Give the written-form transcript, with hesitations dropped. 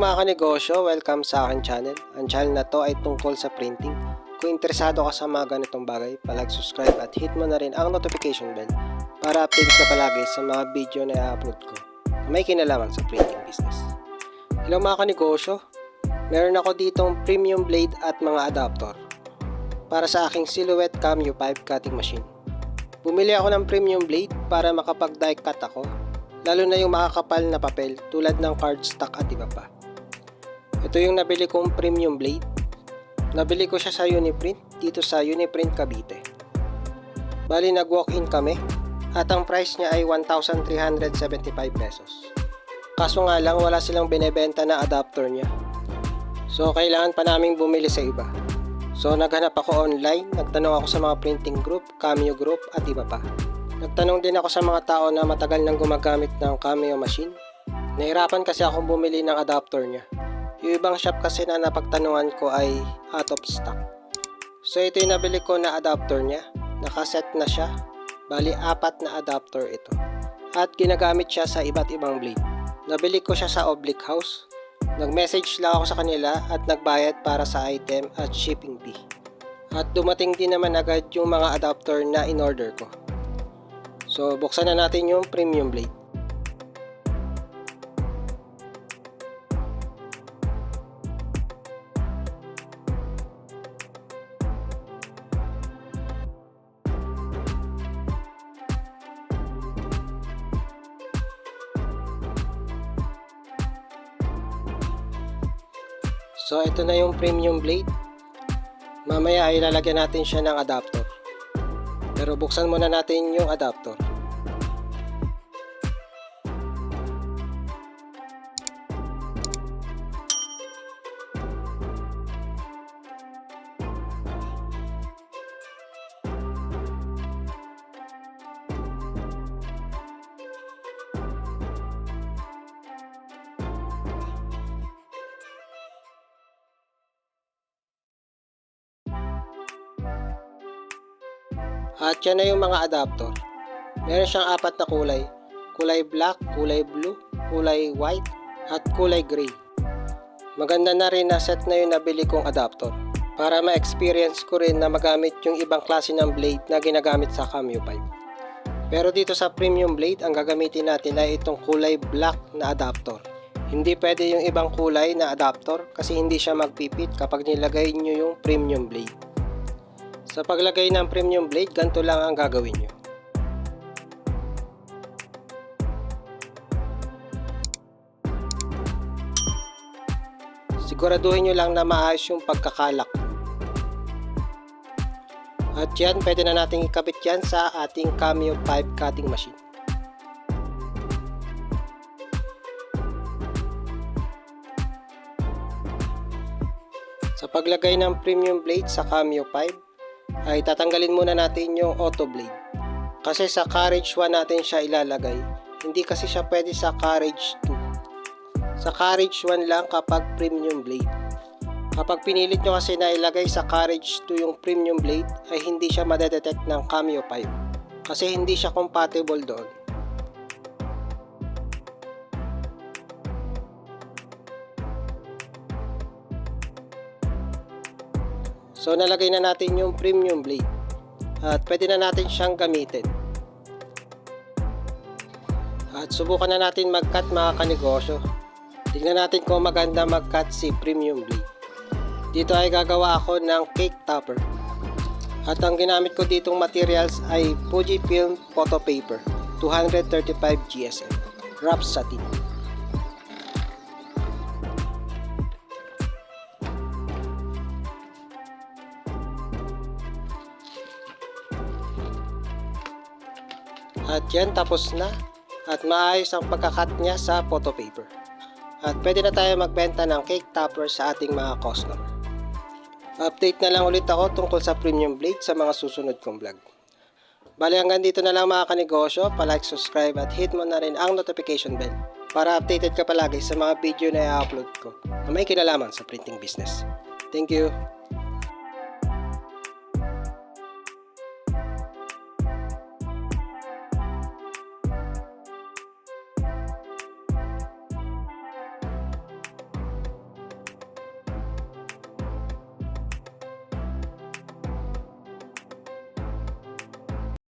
mga kanegosyo, welcome sa aking channel. Ang channel na to ay tungkol sa printing. Kung interesado ka sa mga ganitong bagay, palag-subscribe at hit mo na rin ang notification bell para update ka palagi sa mga video na i-upload ko na may kinalaman sa printing business. Hello mga kanegosyo, meron ako ditong premium blade at mga adapter para sa aking Silhouette Cameo 5 cutting machine. Bumili ako ng premium blade para makapag-die cut ako, lalo na yung makakapal na papel tulad ng cardstock at iba pa. Ito yung nabili kong premium blade. Nabili ko siya sa Uniprint, dito sa Uniprint Cavite. Bali nag-walk-in kami at ang price niya ay 1,375 pesos. Kaso nga lang wala silang binebenta na adapter niya. So kailangan pa naming bumili sa iba. So naghanap ako online, nagtanong ako sa mga printing group, Cameo group at iba pa. Nagtanong din ako sa mga tao na matagal nang gumagamit ng Cameo machine. Nahirapan kasi akong bumili ng adapter niya. Yung ibang shop kasi na napagtanungan ko ay out of stock. So ito yung nabili ko na adapter niya. Nakaset na siya. Bali 4 na adapter ito. At ginagamit siya sa iba't ibang blade. Nabili ko siya sa Oblique House. Nag-message lang ako sa kanila at nagbayad para sa item at shipping fee. At dumating din naman agad yung mga adapter na in-order ko. So buksan na natin yung premium blade. So ito na yung premium blade. Mamaya ay lalagyan natin siya ng adapter. Pero buksan muna natin yung adapter. At yan na yung mga adapter. Meron siyang 4 na kulay. Kulay black, kulay blue, kulay white, at kulay gray. Maganda na rin na set na yung nabili kong adapter para ma-experience ko rin na magamit yung ibang klase ng blade na ginagamit sa Cameo 5. Pero dito sa premium blade, ang gagamitin natin ay itong kulay black na adapter. Hindi pwede yung ibang kulay na adapter kasi hindi siya magpipit kapag nilagay nyo yung premium blade. Sa paglagay ng premium blade, ganito lang ang gagawin nyo. Siguraduhin nyo lang na maayos yung pagkakalak. At yan, pwede na natin ikabit yan sa ating Cameo 5 cutting machine. Sa paglagay ng premium blade sa Cameo 5, ay tatanggalin muna natin yung auto blade. Kasi sa carriage 1 natin siya ilalagay. Hindi kasi siya pwede sa carriage 2. Sa carriage 1 lang kapag premium blade. Kapag pinilit nyo kasi na ilagay sa carriage 2 yung premium blade, ay hindi siya madedetect ng Cameo 5. Kasi hindi siya compatible doon. So nalagay na natin yung premium blade at pwede na natin siyang gamitin. At subukan na natin mag-cut mga kanegosyo. Tingnan natin kung maganda mag-cut si premium blade. Dito ay gagawa ako ng cake topper. At ang ginamit ko ditong materials ay Fujifilm photo paper 235 GSM wrap satin. At yan, tapos na. At maayos ang pagkakat niya sa photo paper. At pwede na tayo magbenta ng cake topper sa ating mga customer. Update na lang ulit ako tungkol sa premium blade sa mga susunod kong vlog. Bali hanggang dito na lang mga kanegosyo. Palike, subscribe at hit mo na rin ang notification bell para updated ka palagi sa mga video na i-upload ko na may kinalaman sa printing business. Thank you!